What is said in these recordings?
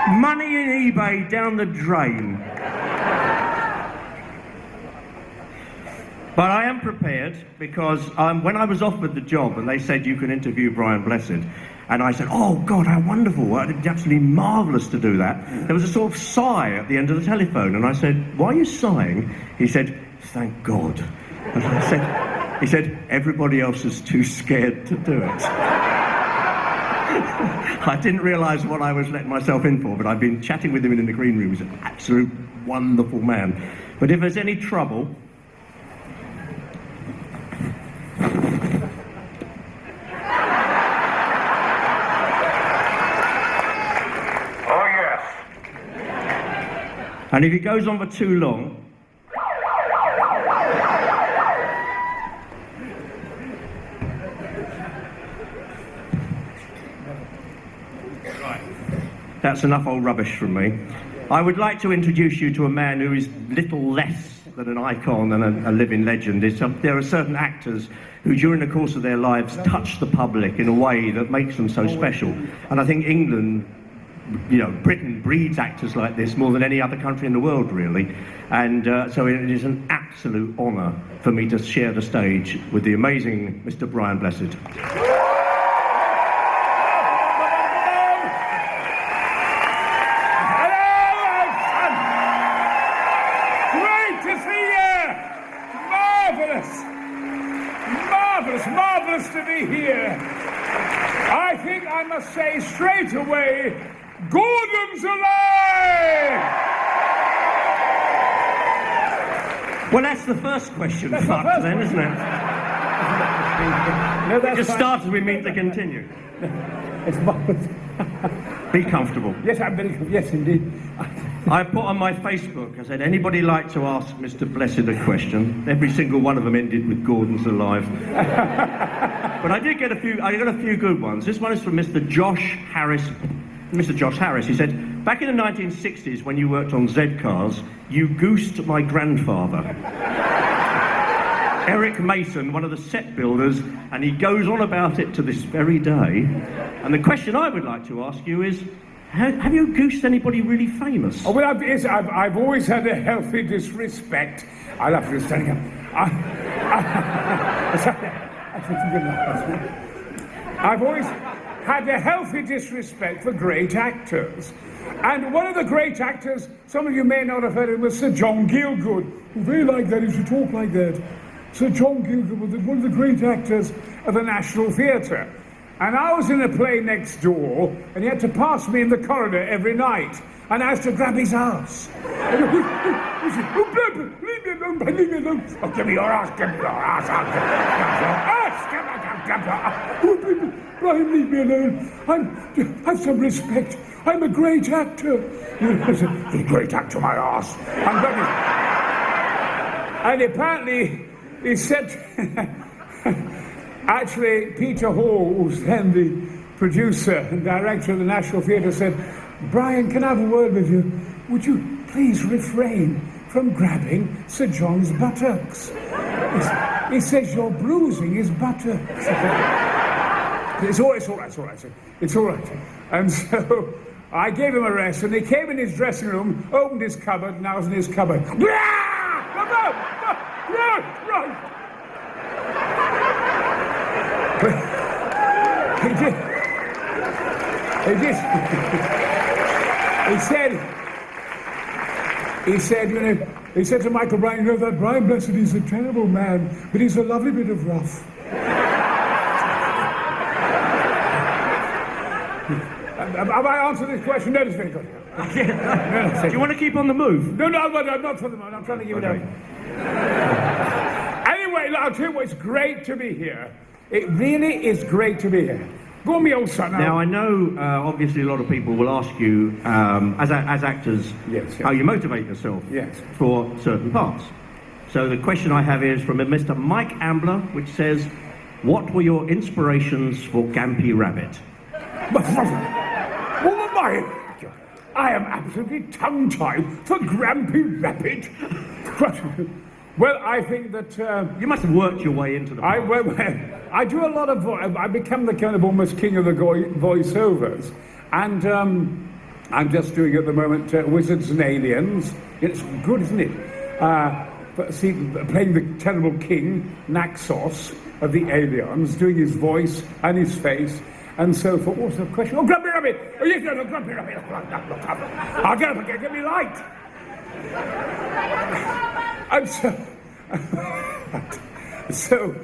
Money in eBay down the drain. But I am prepared because when I was offered the job and they said you can interview Brian Blessed, and I said, oh God, how wonderful, it's absolutely marvellous to do that. There was a sort of sigh at the end of the telephone, and I said, why are you sighing? He said, thank God. And he said, everybody else is too scared to do it. I didn't realise what I was letting myself in for, but I've been chatting with him in the green room. He's an absolute wonderful man. But if there's any trouble... And if it goes on for too long, right, that's enough old rubbish from me. I would like to introduce you to a man who is little less than an icon and a living legend. There are certain actors who, during the course of their lives, touch the public in a way that makes them so special. And I think England, you know, Britain breeds actors like this more than any other country in the world, really. And so it is an absolute honour for me to share the stage with the amazing Mr. Brian Blessed. Great to see you! Marvellous! Marvellous, marvellous to be here. I think I must say straight away, Gordon's alive! Well, that's the first question, fucked then, isn't it? No, that's just started, we mean to continue. It's marvellous. Be comfortable. Yes, I'm very comfortable. Yes, indeed. I put on my Facebook, I said, anybody like to ask Mr. Blessed a question? Every single one of them ended with Gordon's alive. But I got a few good ones. This one is from Mr. Josh Harris. Mr. Josh Harris, he said, back in the 1960s when you worked on Z-Cars, you goosed my grandfather. Eric Mason, one of the set builders, and he goes on about it to this very day. And the question I would like to ask you is, have you goosed anybody really famous? Oh, well, I've always had a healthy disrespect. I'll have to stand up. I've always had a healthy disrespect for great actors. And one of the great actors, some of you may not have heard of, was Sir John Gielgud. Very like that, he used to talk like that. Sir John Gielgud was one of the great actors of the National Theatre. And I was in a play next door, and he had to pass me in the corridor every night. And I used to grab his ass. He said, oh, leave me alone, leave me alone. Oh, give me your ass, give me your ass, give me your ass. Oh, Brian, leave me alone. Have some respect. I'm a great actor. I said, you're a great actor, my ass. And apparently, he said, actually, Peter Hall, who's then the producer and director of the National Theatre, said, Brian, can I have a word with you? Would you please refrain from grabbing Sir John's buttocks? He says you're bruising his buttocks. It's all right. It's all right. And so I gave him a rest, and he came in his dressing room, opened his cupboard, and I was in his cupboard. He said to Michael Bryan, you know, that Brian Blessed is a terrible man, but he's a lovely bit of rough. Have I answered this question? No, it's very good. Do you want to keep on the move? No, I'm not for the moment. I'm trying to give it up. Anyway, I'll tell you what, it's great to be here. It really is great to be here. Go on, me old son. Now, I know, obviously, a lot of people will ask you, as actors, yes. how you motivate yourself for certain parts. So the question I have is from a Mr. Mike Ambler, which says, what were your inspirations for Gampy Rabbit? I am absolutely tongue-tied for Grampy Rabbit. Well, I think that... you must have worked your way into the part. I do a lot of... I become the kind of almost king of the voiceovers. And I'm just doing at the moment Wizards and Aliens. It's good, isn't it? Playing the terrible king, Naxos, of the aliens, doing his voice and his face, and so forth. What's the question? Oh, Grumpy Rabbit! Oh, yes, no, Grumpy Rabbit! I'll get up again, get me light! And so,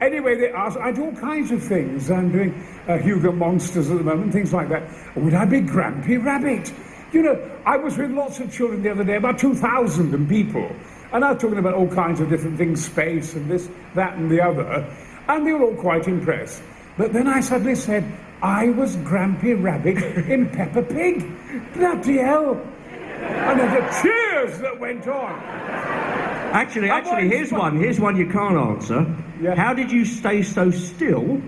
anyway, they asked, I do all kinds of things. I'm doing Hugo Monsters at the moment, things like that. Would I be Grumpy Rabbit? You know, I was with lots of children the other day, about 2,000 people, and I was talking about all kinds of different things, space and this, that and the other, and they were all quite impressed. But then I suddenly said, I was Grumpy Rabbit in Peppa Pig. Bloody hell. And there were cheers that went on. Actually, here's one you can't answer. Yeah. How did you stay so still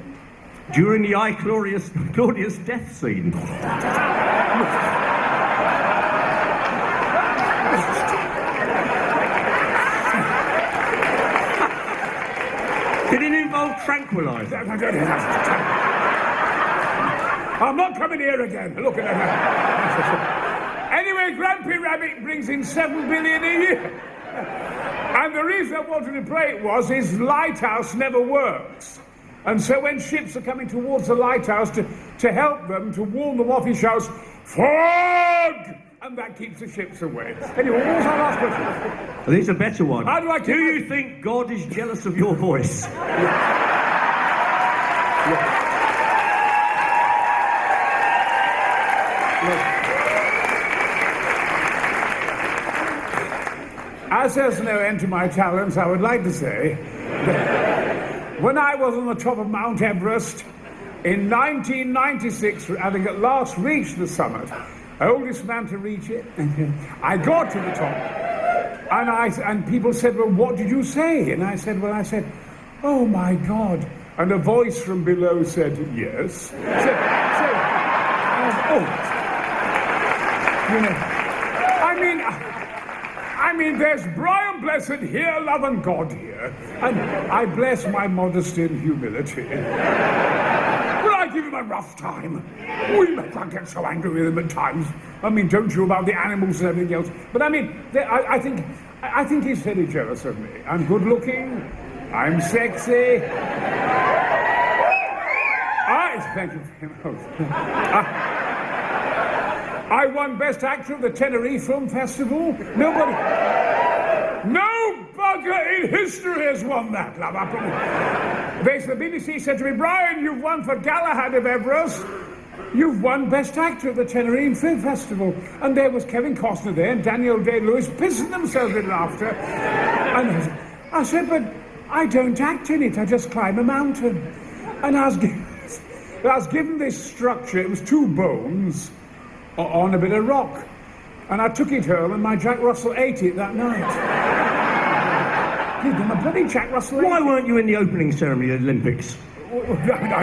during the Claudius death scene? Did it involve tranquilizer? I'm not coming here again. Look at that. Anyway, Grumpy Rabbit brings in 7 billion a year. And the reason I wanted to play it was his lighthouse never works. And so when ships are coming towards the lighthouse to help them, to warn them off, he shouts, "Fog!" And that keeps the ships away. Anyway, what was our last question? There's a better one. How do I keep Do you think God is jealous of your voice? As there's no end to my talents, I would like to say that when I was on the top of Mount Everest in 1996, having at last reached the summit, oldest man to reach it, I got to the top, and people said, "Well, what did you say?" And I said, "Oh my God!" And a voice from below said, "Yes." You know, I mean, there's Brian Blessed here, loving God here, and I bless my modesty and humility. Will I give him a rough time? I get so angry with him at times. I mean, don't you, about the animals and everything else? But I mean, I think he's very jealous of me. I'm good looking. I'm sexy. Thank you very much. I won Best Actor at the Tenerife Film Festival. No bugger in history has won that, love. The BBC said to me, "Brian, you've won for Galahad of Everest. You've won Best Actor at the Tenerife Film Festival." And there was Kevin Costner there and Daniel Day-Lewis pissing themselves with laughter. And I said, "But I don't act in it. I just climb a mountain." And I was given this structure. It was 2 bones on a bit of rock, and I took it home, and my Jack Russell ate it that night. My bloody Jack Russell ate Why it. weren't you in the opening ceremony of the Olympics? I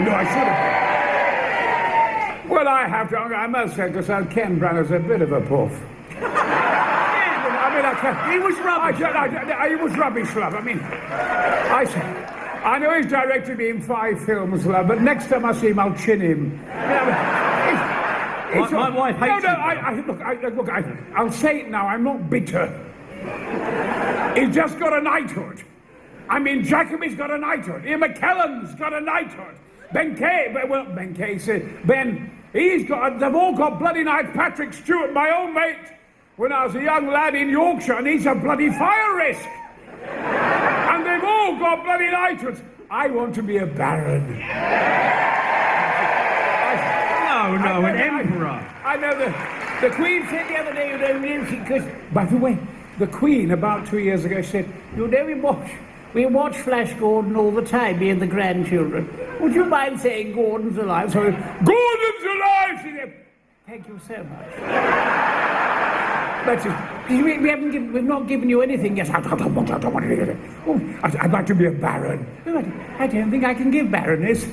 know I should have. Well, I have to. I must say, because Ken Branagh's a bit of a puff. I mean, I can't. He was rubbish. He was rubbish, love. I mean, I know he's directed me in 5 films, love, but next time I see him, I'll chin him. My wife hates Look, I'll say it now, I'm not bitter. He's just got a knighthood. I mean, Jacobi's got a knighthood. Ian McKellen's got a knighthood. Ben Kay said, they've all got bloody knights. Patrick Stewart, my own mate, when I was a young lad in Yorkshire, and he's a bloody fire risk. And they've all got bloody knighthoods. I want to be a baron. No, an emperor. I know the Queen said the other day, because, by the way, the Queen about 2 years ago said, "You know, we watch Flash Gordon all the time, me and the grandchildren. Would you mind saying Gordon's alive?" So, "Gordon's alive!" She said, "Thank you so much." That's it. We've not given you anything yet. I don't want to. Oh, I'd like to be a baron. I don't think I can give baroness.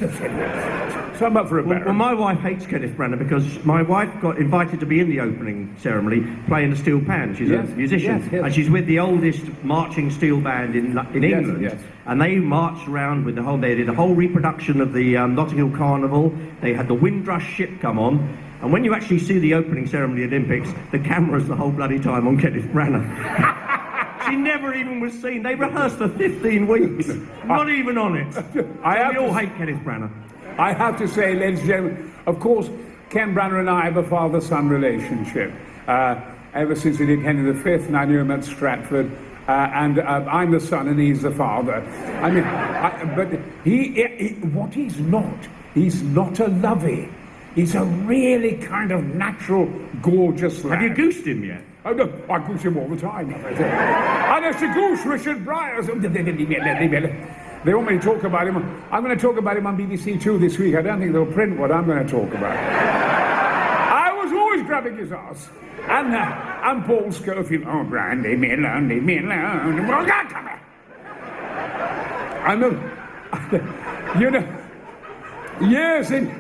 So I'm up for a baron. Well, my wife hates Kenneth Branagh because my wife got invited to be in the opening ceremony playing the steel pan. She's a musician, yes. and she's with the oldest marching steel band in England. Yes. And they marched around they did a whole reproduction of the Notting Hill Carnival. They had the Windrush ship come on. And when you actually see the opening ceremony of the Olympics, the camera's the whole bloody time on Kenneth Branagh. She never even was seen. They rehearsed for 15 weeks. Not even on it. We all hate Kenneth Branagh. I have to say, ladies and gentlemen, of course, Ken Branagh and I have a father-son relationship. Ever since he did Henry V, and I knew him at Stratford. And I'm the son and he's the father. I mean, but what he's not a lovey. He's a really kind of natural, gorgeous lad. Have you goosed him yet? Oh, no, I goose him all the time. I used to goose Richard Bryars. They want me to talk about him. I'm going to talk about him on BBC Two this week. I don't think they'll print what I'm going to talk about. I was always grabbing his ass. And Paul Scofield, oh, Brian, leave me alone. Well, God, come here. You know, years and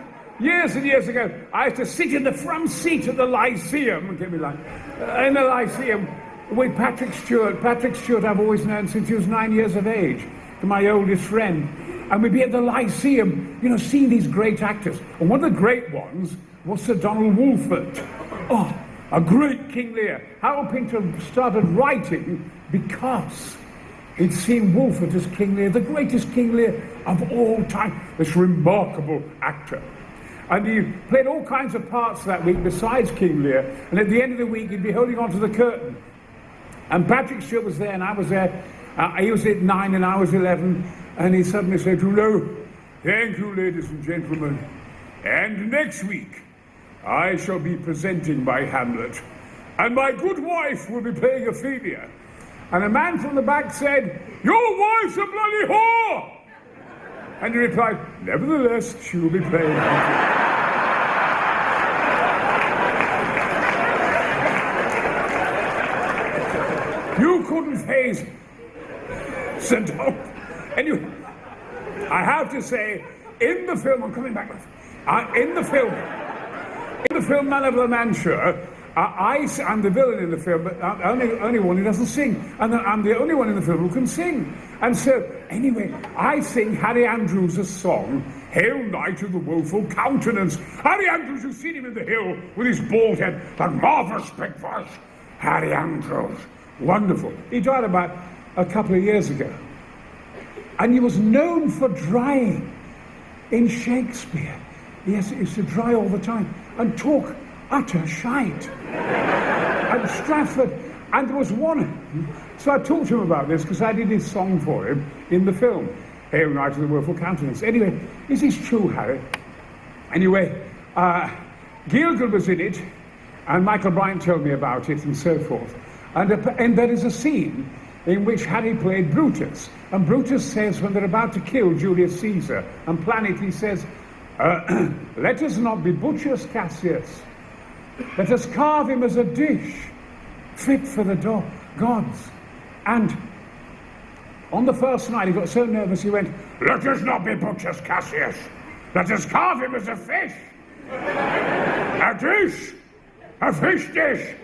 years ago, I used to sit in the front seat of the Lyceum, in the Lyceum, with Patrick Stewart. Patrick Stewart I've always known since he was 9 years of age, my oldest friend. And we'd be at the Lyceum, you know, seeing these great actors. And one of the great ones was Sir Donald Wolfert. Oh, a great King Lear. Harold Pinter started writing because he'd seen Wolfert as King Lear, the greatest King Lear of all time, this remarkable actor. And he played all kinds of parts that week besides King Lear, and at the end of the week he'd be holding onto the curtain. And Patrick Stewart was there, and I was there. He was at 9 and I was 11, and he suddenly said, "Hello, thank you, ladies and gentlemen. And next week, I shall be presenting my Hamlet, and my good wife will be playing Ophelia." And a man from the back said, "Your wife's a bloody whore!" And he replied, "Nevertheless, she will be playing Hamlet." You couldn't face Sir Donald. Anyway, I have to say, in the film, I'm coming back. In the film, Man of La Mancha, I'm the villain in the film, but I'm the only one who doesn't sing. And I'm the only one in the film who can sing. And so, anyway, I sing Harry Andrews' song, "Hail Knight of the Woeful Countenance." Harry Andrews, you've seen him in the hill with his bald head, that marvellous big voice. Harry Andrews. Wonderful. He died about a couple of years ago. And he was known for drying in Shakespeare. Yes, he used to dry all the time and talk utter shite. At Stratford, and there was one. So I talked to him about this because I did his song for him in the film, Hail Knight of the Woeful Countenance. Anyway, is this true, Harry? Anyway, Gielgud was in it, and Michael Bryant told me about it and so forth. And there is a scene in which Harry played Brutus. And Brutus says, when they're about to kill Julius Caesar and plan it, he says, "Let us not be butchers, Cassius. Let us carve him as a dish fit for the gods." And on the first night, he got so nervous, he went, "Let us not be butchers, Cassius. Let us carve him as a fish. A dish. A fish dish.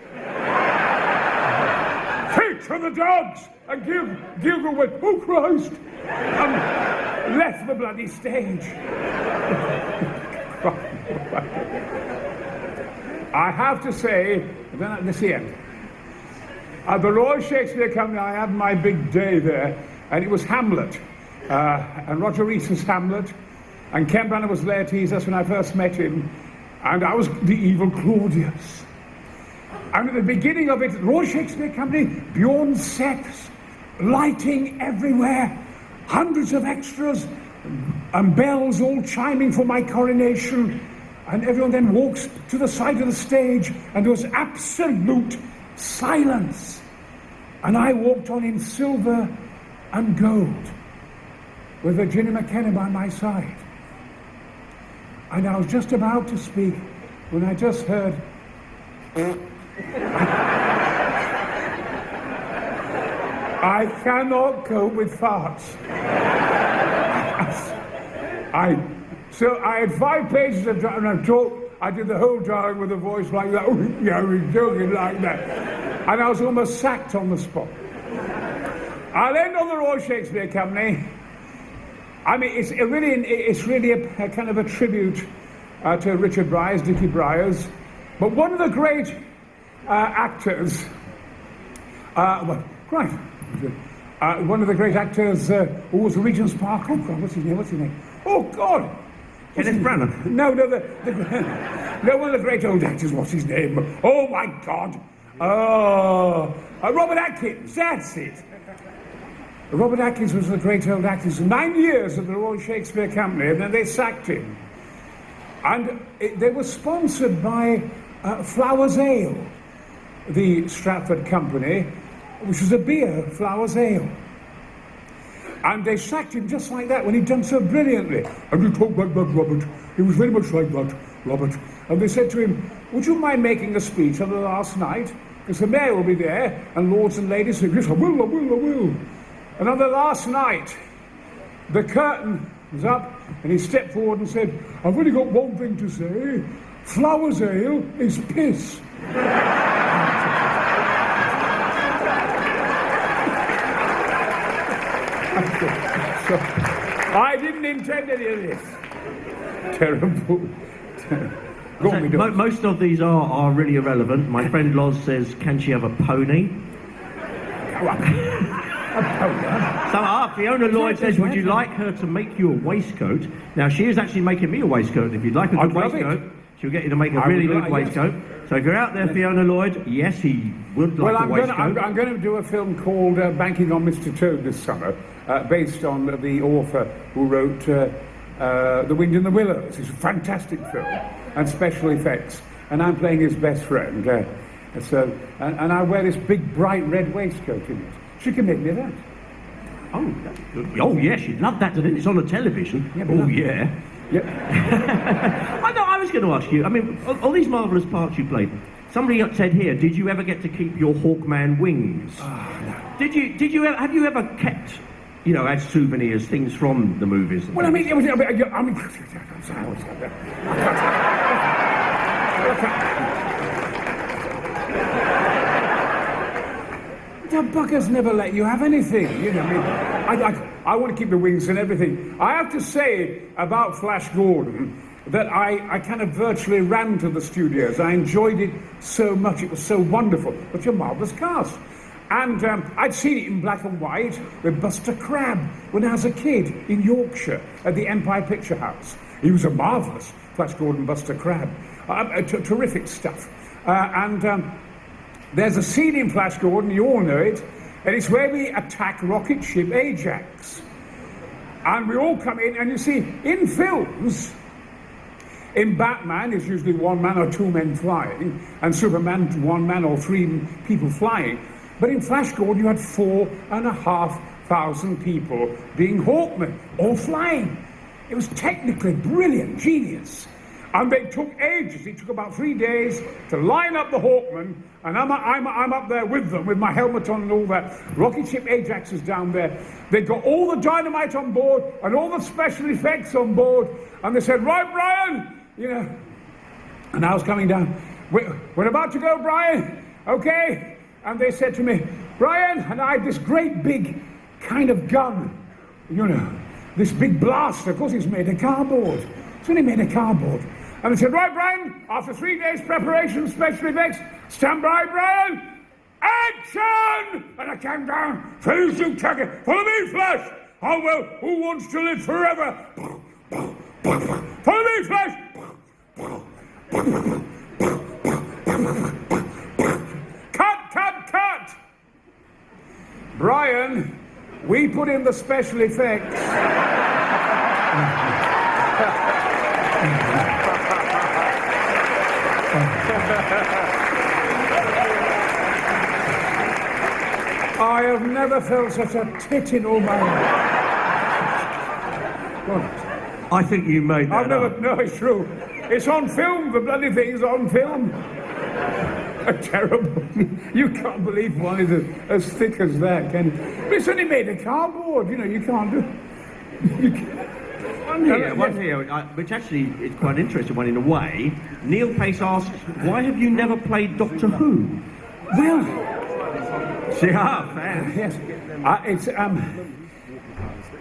Fit for the dogs." And Gielgud went, "Oh, Christ," and left the bloody stage. I have to say, this end. At the Royal Shakespeare Company, I had my big day there, and it was Hamlet, and Roger Rees's Hamlet, and Ken Branagh was Laertes. That's when I first met him, and I was the evil Claudius. And at the beginning of it, Royal Shakespeare Company, Bjorn sets, lighting everywhere, hundreds of extras, and bells all chiming for my coronation. And everyone then walks to the side of the stage, and there was absolute silence. And I walked on in silver and gold, with Virginia McKenna by my side. And I was just about to speak when I just heard... I cannot cope with farts. So I had 5 pages of and I talked. I did the whole dialogue with a voice like that. Oh, yeah, we're joking like that, and I was almost sacked on the spot. I'll end on the Royal Shakespeare Company. I mean, it's really a kind of a tribute to Richard Briers, Dickie Briers. But one of the great actors, one of the great actors who was Regent's Park. Oh God, what's his name? Oh God. Kenneth Branagh. No, one of the great old actors. What's his name? Oh my God. Robert Atkins. That's it. Robert Atkins was the great old actor. 9 years at the Royal Shakespeare Company, and then they sacked him. And they were sponsored by Flowers Ale, the Stratford company, which was a beer, Flowers Ale. And they sacked him just like that when he'd done so brilliantly. And you talk like that, Robert. He was very much like that, Robert. And they said to him, would you mind making a speech on the last night? Because the mayor will be there, and lords and ladies said, yes, I will. And on the last night, the curtain was up, and he stepped forward and said, I've only got one thing to say. Flowers Ale is piss. So, I didn't intend any of this. Terrible. Go on, Most of these are really irrelevant. My friend Loz says, can she have a pony? Fiona Lloyd says, would you like her to make you a waistcoat? Now, she is actually making me a waistcoat. If you'd like a good waistcoat, she'll get you to make a really good waistcoat. Yes. So if you're out there, Fiona Lloyd, yes, he would like a waistcoat. I'm going to do a film called Banking on Mr. Toad this summer, based on the author who wrote The Wind in the Willows. It's a fantastic film, and special effects. And I'm playing his best friend. And I wear this big, bright red waistcoat in it. She can make me that. Oh, yes, she'd love that. It's on the television. Yeah, I was going to ask you, I mean, all these marvellous parts you played, somebody said here, did you ever get to keep your Hawkman wings? Oh, no. Have you ever kept, as souvenirs, things from the movies? Well, I'm sorry. The buggers never let you have anything, I want to keep the wings and everything. I have to say about Flash Gordon that I kind of virtually ran to the studios. I enjoyed it so much. It was so wonderful. Such a marvellous cast. And I'd seen it in black and white with Buster Crabbe when I was a kid in Yorkshire at the Empire Picture House. He was a marvellous Flash Gordon, Buster Crabbe. Terrific stuff. There's a scene in Flash Gordon, you all know it, and it's where we attack rocket ship Ajax. And we all come in, and you see, in films, in Batman, it's usually one man or two men flying, and Superman, one man or three people flying. But in Flash Gordon, you had 4,500 people being Hawkmen, all flying. It was technically brilliant, genius. And they took ages. It took about 3 days to line up the Hawkmen, and I'm up there with them, with my helmet on and all that. Rocket ship Ajax is down there. They got all the dynamite on board and all the special effects on board, and they said, right, Brian, And I was coming down. We're about to go, Brian. Okay. And they said to me, Brian, and I had this great big kind of gun, this big blaster. Of course, it's made of cardboard. It's only made of cardboard. And they said, right, Brian, after 3 days preparation, special effects, stand by, Brian, action! And I came down, please do check it. Follow me, Flash. Oh, well, who wants to live forever? Follow me, Flash. Cut. Brian, we put in the special effects. I have never felt such a tit in all my life. I think you made that up. No, it's true. It's on film, the bloody thing's on film. Terrible. You can't believe one is as thick as that, can you? But it's only made of cardboard, you can't do... One here, which actually is quite an interesting one in a way. Neil Pace asks, why have you never played Doctor Who? Well... fair. Yes. It's,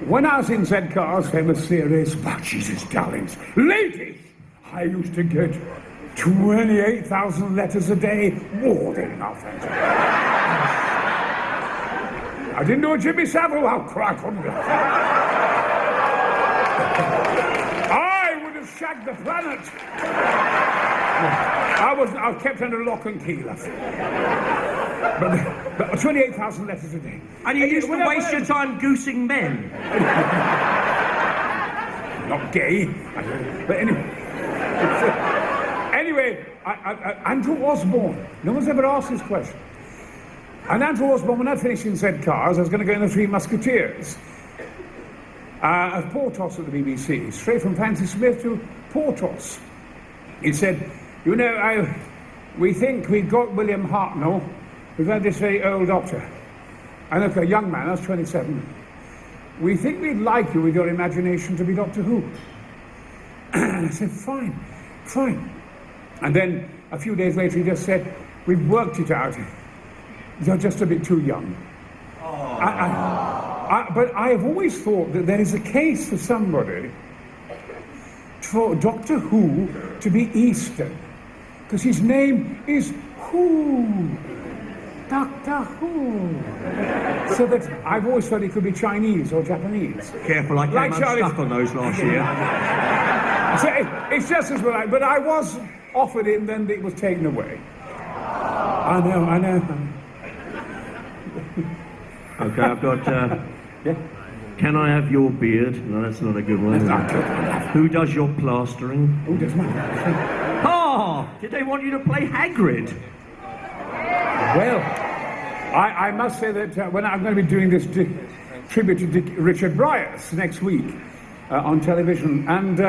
when I was in Z Car's famous series, Jesus, darlings, ladies, I used to get 28,000 letters a day. More than enough. I didn't do a Jimmy Savile. I'll cry. I couldn't do it. I would have shagged the planet. I was kept under lock and key, love. But 28,000 letters a day. And you used to waste your time goosing men. Not gay. But anyway. Anyway, Andrew Osborne. No one's ever asked this question. And Andrew Osborne, when I finished in Z Cars, I was going to go in the Three Musketeers. At Portos at the BBC, straight from Fancy Smith to Portos. He said, you know, we think we've got William Hartnell. We've had this very old doctor. And look, a young man, I was 27. We think we'd like you with your imagination to be Doctor Who. And I said, fine. And then a few days later he just said, we've worked it out. You're just a bit too young. But I have always thought that there is a case for somebody, for Doctor Who to be Eastern. Because his name is Who. Doctor Who. So that I've always thought he could be Chinese or Japanese. Careful, I came unstuck on those last year. So it's just as well. But I was offered it and then it was taken away. I know. Okay, I've got... Yeah. Can I have your beard? No, that's not a good one. Who does your plastering? Who does mine? Oh, did they want you to play Hagrid? Well, I must say that when I'm going to be doing this tribute to Richard Bryars next week on television, and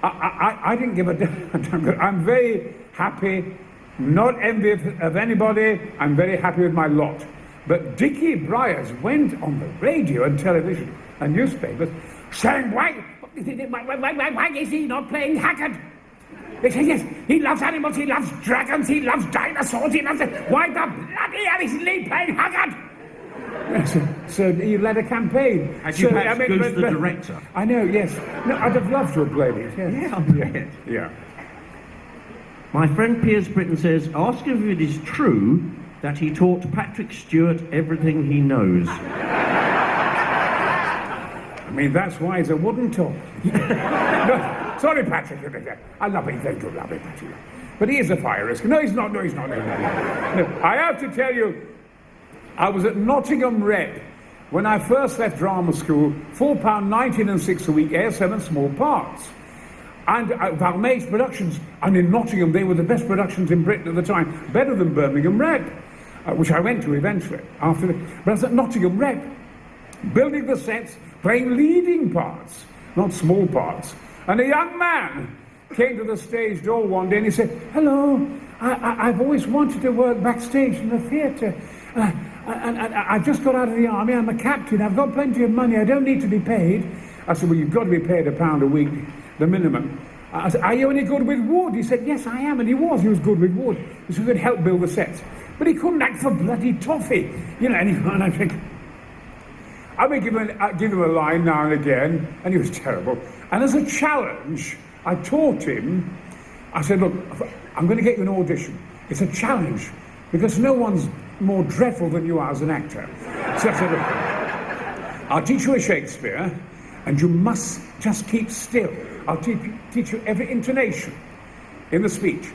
I didn't give a damn. I'm very happy, not envious of anybody. I'm very happy with my lot. But Dickie Bryars went on the radio and television and newspapers saying, why is he not playing Haggard? They say, yes, he loves animals, he loves dragons, he loves dinosaurs, he loves it. Why the bloody hell isn't he playing Haggard? So he led a campaign. Had you perhaps goosed the director? I know, yes. No, I'd have loved to have played it. Yes. Yeah. My friend Piers Britton says, ask him if it is true that he taught Patrick Stewart everything he knows. I mean, that's why he's a wooden top. No, sorry, Patrick. I love him. Thank you, love him, Patrick. But he is a fire risk. No, he's not. No, I have to tell you, I was at Nottingham Red when I first left drama school, £4.19 and 6 a week, air 7 small parts. And Valmace Productions, and in Nottingham, they were the best productions in Britain at the time, better than Birmingham Red, which I went to eventually. But I was at Nottingham Red, building the sets, playing leading parts, not small parts. And a young man came to the stage door one day and he said, hello, I've always wanted to work backstage in the theatre. And I've just got out of the army, I'm a captain, I've got plenty of money, I don't need to be paid. I said, well, you've got to be paid £1 a week, the minimum. I said, are you any good with wood? He said, yes, I am. And he was good with wood. He said, he could help build the sets. But he couldn't act for bloody toffee. You know, and I think, I would give him a line now and again, and he was terrible. And as a challenge, I taught him, I said, look, I'm going to get you an audition. It's a challenge, because no one's more dreadful than you are as an actor. So I said, look, I'll teach you a Shakespeare, and you must just keep still. I'll teach you every intonation in the speech,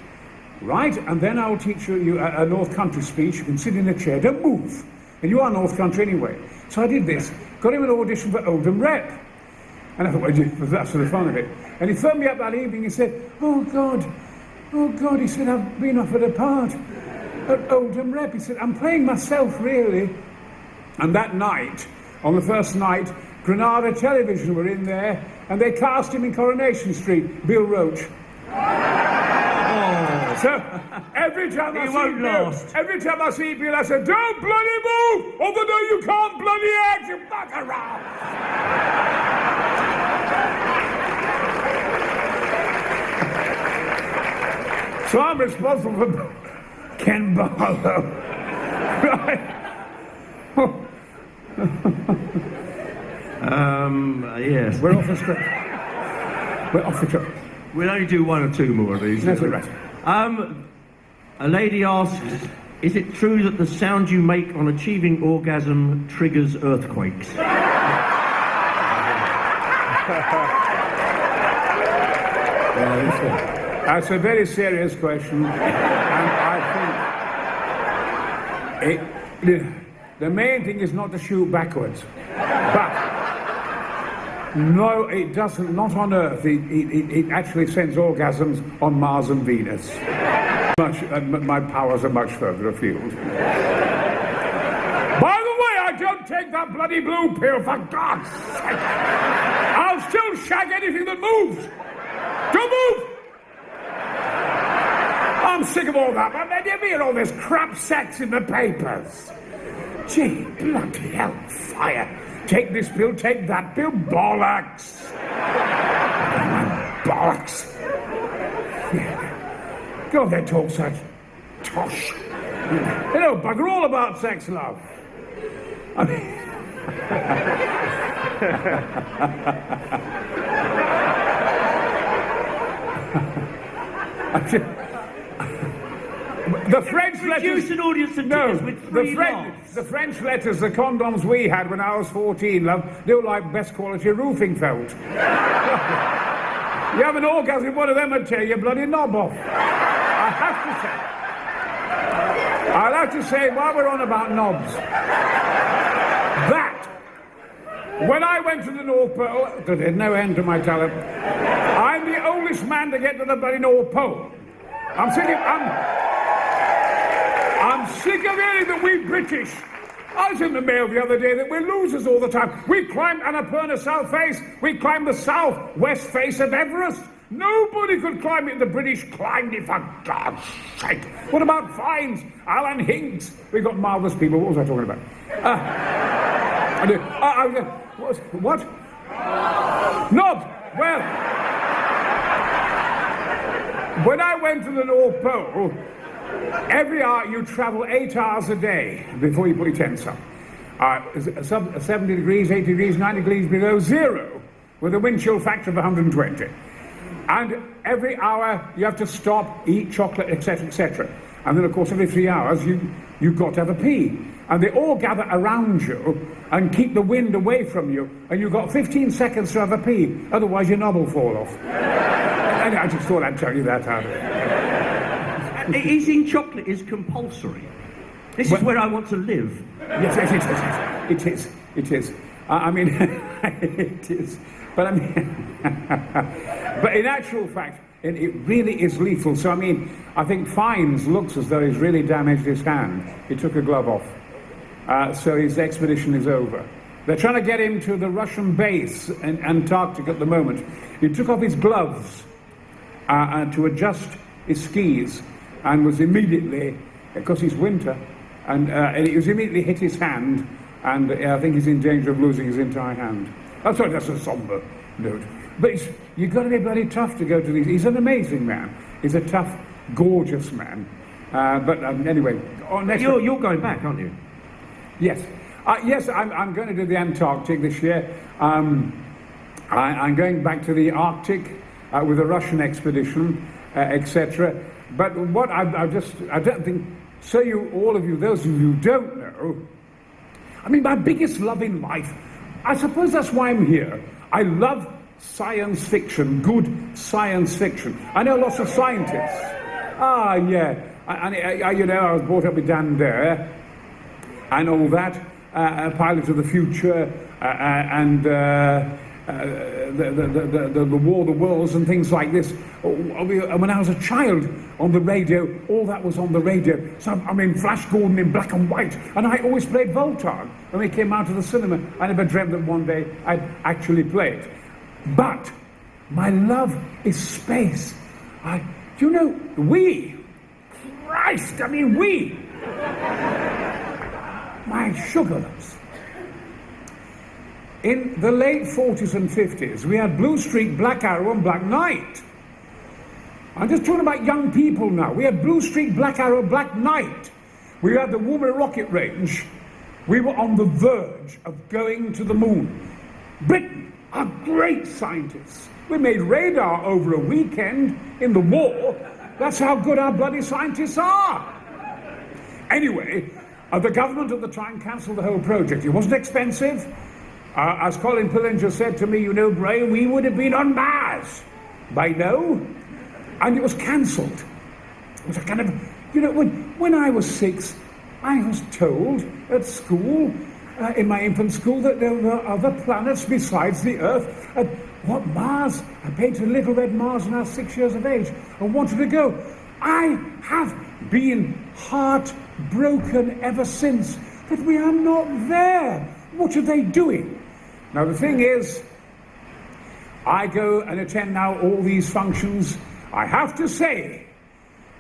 right? And then I'll teach you a North Country speech. You can sit in a chair, don't move. And you are North Country anyway. So I did this, got him an audition for Oldham Rep. And I thought, well, that's sort of fun of it. And he phoned me up that evening, he said, oh God, he said, I've been offered a part at Oldham Rep. He said, I'm playing myself, really. And that night, on the first night, Granada Television were in there, and they cast him in Coronation Street, Bill Roach. Oh. So every time I see Bill, I say, don't bloody move, although you can't bloody act, you bugger. So I'm responsible for Ken Barlow. Right? Yes. We're off the script. We're off the script. We'll only do one or two more of these. That's all right. A lady asks, is it true that the sound you make on achieving orgasm triggers earthquakes? That's a very serious question, and I think the main thing is not to shoot backwards. But no, it doesn't. Not on Earth. It actually sends orgasms on Mars and Venus. My powers are much further afield. By the way, I don't take that bloody blue pill, for God's sake. I'll still shag anything that moves. Don't move! I'm sick of all that. But then you hear all this crap sex in the papers. Gee, bloody hell, fire. Take this pill, take that pill, bollocks. Bollocks. Yeah. God, they talk such tosh. They know bugger all about sex, love. I mean... The French letters... Reduce an audience of tears with three laughs. The French letters, the condoms we had when I was 14, love, they were like best quality roofing felt. You have an orgasm, one of them would tear your bloody knob off. I'll have to say, while we're on about knobs, that, when I went to the North Pole, there's no end to my talent, I'm the oldest man to get to the bloody North Pole. I'm sick of hearing that we British. I was in the mail the other day that we're losers all the time. We climbed Annapurna South Face. We climbed the south-west face of Everest. Nobody could climb it. The British climbed it, for God's sake. What about Fines? Alan Hinks. We've got marvellous people. What was I talking about? What? Knob. Well, when I went to the North Pole, every hour you travel 8 hours a day before you put your tents up. 70 degrees, 80 degrees, 90 degrees below zero, with a wind chill factor of 120. And every hour you have to stop, eat chocolate, etc., etc. And then, of course, every 3 hours you've got to have a pee. And they all gather around you and keep the wind away from you. And you've got 15 seconds to have a pee. Otherwise, your knob will fall off. And I just thought I'd tell you that out. Eating chocolate is compulsory. This is where I want to live. Yes, it is. I mean, it is. But I mean, but in actual fact, it really is lethal. So I mean, I think Fines looks as though he's really damaged his hand. He took a glove off. So his expedition is over. They're trying to get him to the Russian base in Antarctica at the moment. He took off his gloves to adjust his skis, and was immediately, because it's winter, and he was immediately hit his hand, and I think he's in danger of losing his entire hand. I'm sorry, that's a somber note. But you've got to be bloody tough to go to these. He's an amazing man. He's a tough, gorgeous man. Anyway, you're going back, aren't you? Yes. Yes, I'm going to do the Antarctic this year. I'm going back to the Arctic with a Russian expedition, etc. But what I don't think, all of you, those of you who don't know, I mean, my biggest love in life, I suppose that's why I'm here. I love science fiction, good science fiction. I know lots of scientists. Yeah. I was brought up with Dan Dare and all that, Pilot of the Future, and the War of the Worlds and things like this. When I was a child on the radio, all that was on the radio. So I mean, Flash Gordon in black and white, and I always played Voltard. When we came out of the cinema, I never dreamt that one day I'd actually play it. But my love is space. My sugarloaves. In the late 40s and 50s, we had Blue Streak, Black Arrow, and Black Knight. I'm just talking about young people now. We had Blue Streak, Black Arrow, Black Knight. We had the Woomera rocket range. We were on the verge of going to the moon. Britain, are great scientists. We made radar over a weekend in the war. That's how good our bloody scientists are. Anyway, the government at the time cancelled the whole project. It wasn't expensive. As Colin Pillinger said to me, you know, Brian, we would have been on Mars by now. And it was cancelled. It was a kind of, you know, when I was 6, I was told at school, in my infant school, that there were other planets besides the Earth. What, Mars? I painted a little red Mars when I was 6 years of age and wanted to go. I have been heartbroken ever since that we are not there. What are they doing? Now, the thing is, I go and attend now all these functions. I have to say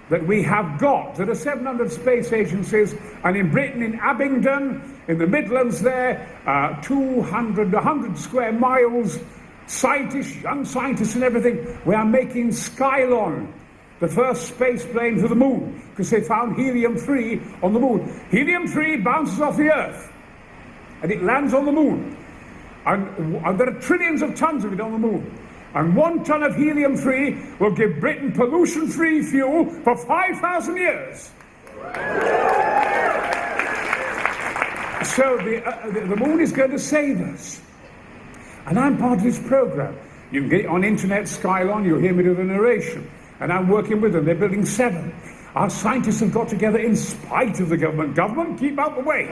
that there are 700 space agencies, and in Britain, in Abingdon, in the Midlands there, 100 square miles, scientists, young scientists and everything, we are making Skylon, the first space plane for the moon, because they found helium-3 on the moon. Helium-3 bounces off the Earth, and it lands on the moon. And there are trillions of tons of it on the moon. And 1 ton of helium-3 will give Britain pollution-free fuel for 5,000 years. So the moon is going to save us. And I'm part of this program. You can get it on internet, Skylon, you'll hear me do the narration. And I'm working with them. They're building 7. Our scientists have got together in spite of the government. Government, keep out the way.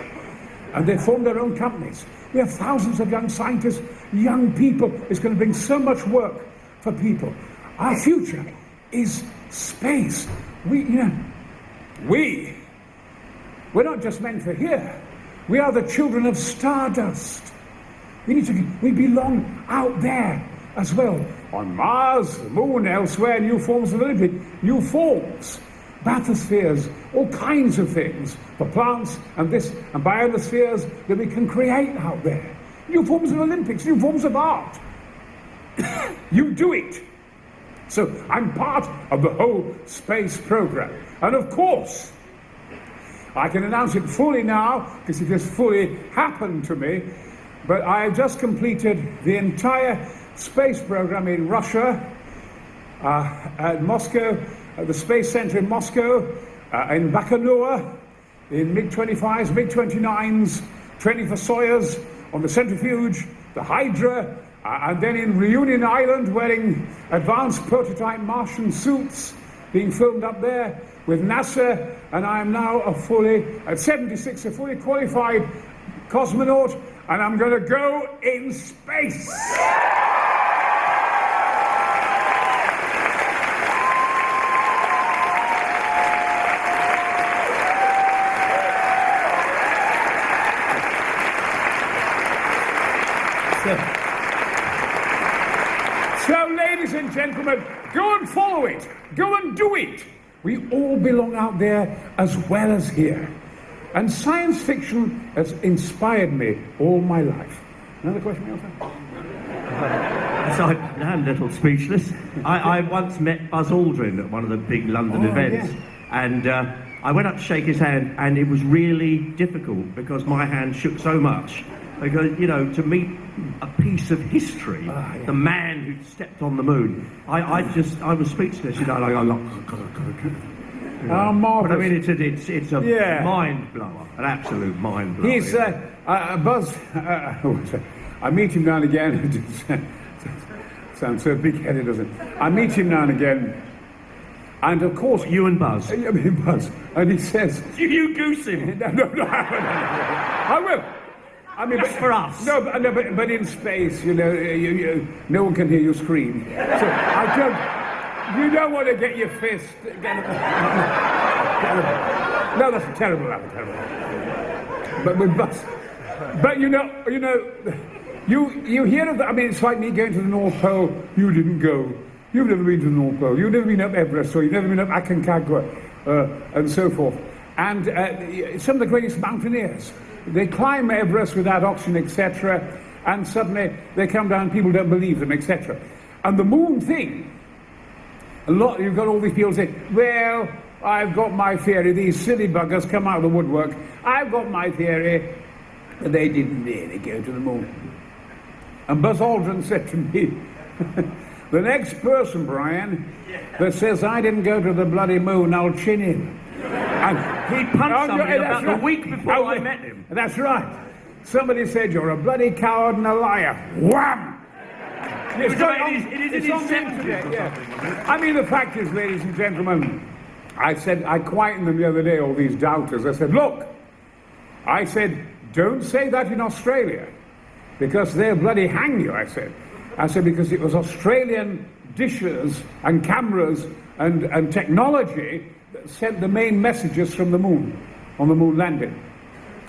And they formed their own companies. We have thousands of young scientists, young people. It's going to bring so much work for people. Our future is space. We're not just meant for here. We are the children of stardust. We belong out there as well. On Mars, the moon, elsewhere, new forms of Olympic, new forms. Bathyspheres, all kinds of things for plants and biospheres that we can create out there. New forms of Olympics, new forms of art. You do it. So I'm part of the whole space program. And of course, I can announce it fully now, because it has fully happened to me, but I have just completed the entire space program in Russia, at Moscow, at the Space Center in Moscow, in Baikonur, in MiG-25s, MiG-29s, training for Soyuz, on the centrifuge, the Hydra, and then in Reunion Island, wearing advanced prototype Martian suits, being filmed up there with NASA, and I am now at 76, a fully qualified cosmonaut, and I'm going to go in space. So, ladies and gentlemen, go and follow it. Go and do it. We all belong out there as well as here. And science fiction has inspired me all my life. Another question, Elsa? So I'm a little speechless. I once met Buzz Aldrin at one of the big London events. Yeah. And I went up to shake his hand, and it was really difficult because my hand shook so much. Because, you know, to meet a piece of history, the man who stepped on the moon, I was speechless, you know, like, Oh, marvelous. But I mean, it's a mind blower, an absolute mind blower. He's Buzz. I meet him now and again. Sounds so big-headed, doesn't it? I meet him now and again, and of course, you and Buzz. I mean, Buzz, and he says, "You goose him." No, I will. I mean, just for us. No, but in space, you know, no one can hear you scream. So I don't. You don't want to get your fist. No, that's a terrible habit. But with Buzz. But you hear of that. I mean, it's like me going to the North Pole. You didn't go. You've never been to the North Pole. You've never been up Everest, or you've never been up Aconcagua, and so forth. And some of the greatest mountaineers, they climb Everest without oxygen, etc. And suddenly they come down. People don't believe them, etc. And the moon thing. You've got all these people say, well, I've got my theory. These silly buggers come out of the woodwork. I've got my theory. And they didn't really go to the moon. And Buzz Aldrin said to me, the next person, Brian, that says I didn't go to the bloody moon, I'll chin him. And He punched somebody that's about right. a week before I met him. That's right. Somebody said, you're a bloody coward and a liar. Wham! It is on- in his it's on the 70s internet, or yeah. something, wasn't it? I mean, the fact is, ladies and gentlemen, I quietened them the other day, all these doubters. I said, look, I said, don't say that in Australia, because they'll bloody hang you, I said. I said, because it was Australian dishes and cameras and technology that sent the main messages from the moon, on the moon landing.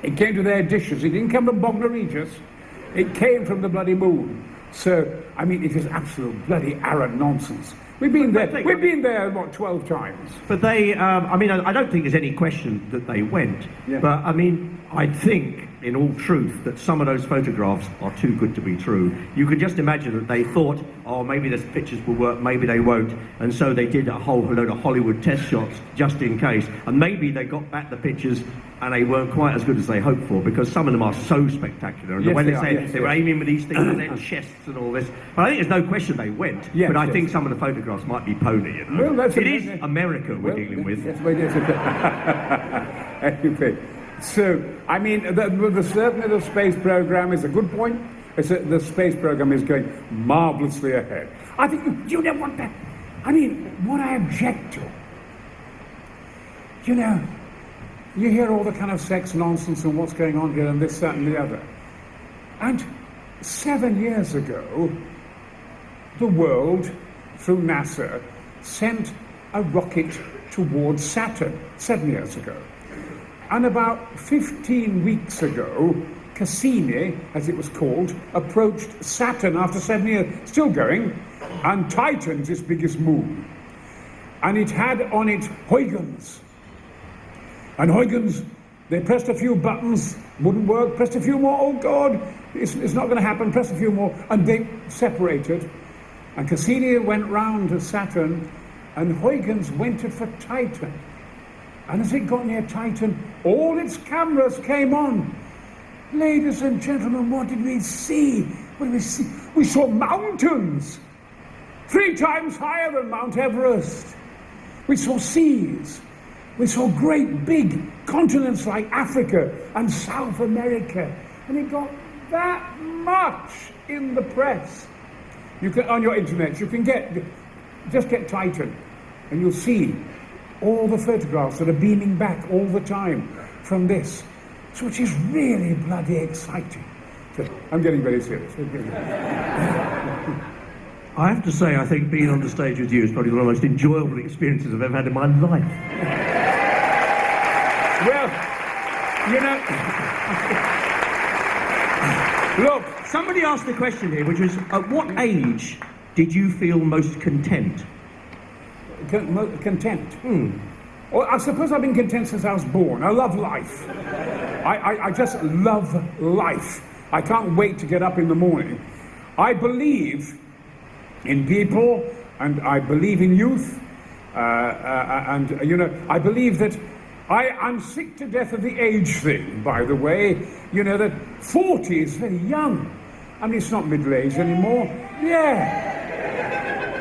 It came to their dishes. It didn't come from Bognor Regis. It came from the bloody moon. So, I mean, it is absolute bloody arrant nonsense. We've been there, what, 12 times? But they, I mean, I don't think there's any question that they went. Yeah. But, I mean, I think, in all truth, that some of those photographs are too good to be true. You can just imagine that they thought, oh, maybe these pictures will work, maybe they won't. And so they did a whole load of Hollywood test shots just in case. And maybe they got back the pictures and they weren't quite as good as they hoped for, because some of them are so spectacular. And Yes, when they they are, said yes, they were yes. aiming with these things in their chests and all this. But I think there's no question they went. Yes, but I yes. think some of the photographs might be pony, you know. Well, that's It amazing. is America we're dealing with. Yes, well, yes. Anyway, so, I mean, certainly the space program is a good point. The space program is going marvelously ahead. I think, you know what that, I mean, what I object to, you know, you hear all the kind of sex nonsense and what's going on here and this, that and the other. And 7 years ago, the world, through NASA, sent a rocket towards Saturn, 7 years ago. And about 15 weeks ago, Cassini, as it was called, approached Saturn after 7 years, still going, and Titan's its biggest moon. And it had on it Huygens. And Huygens, they pressed a few buttons, wouldn't work, pressed a few more, oh God, it's not going to happen, pressed a few more, and they separated. And Cassini went round to Saturn, and Huygens went for Titan. And as it got near Titan, all its cameras came on. Ladies and gentlemen, what did we see? What did we see? We saw mountains, 3 times higher than Mount Everest. We saw seas. We saw great big continents like Africa and South America. And it got that much in the press. You can, on your internet, you can just get Titan, and you'll see all the photographs that are beaming back all the time from this, so which is really bloody exciting. So, I'm getting very serious. I have to say, I think being on the stage with you is probably one of the most enjoyable experiences I've ever had in my life. Well, you know, look, Somebody asked a question here, which was, at what age did you feel most content? content. Well, I suppose I've been content since I was born. I love life. I just love life. I can't wait to get up in the morning. I believe in people, and I believe in youth, and you know, I believe that I'm sick to death of the age thing, by the way. You know, that 40 is very young. I mean, it's not middle age anymore. Yeah.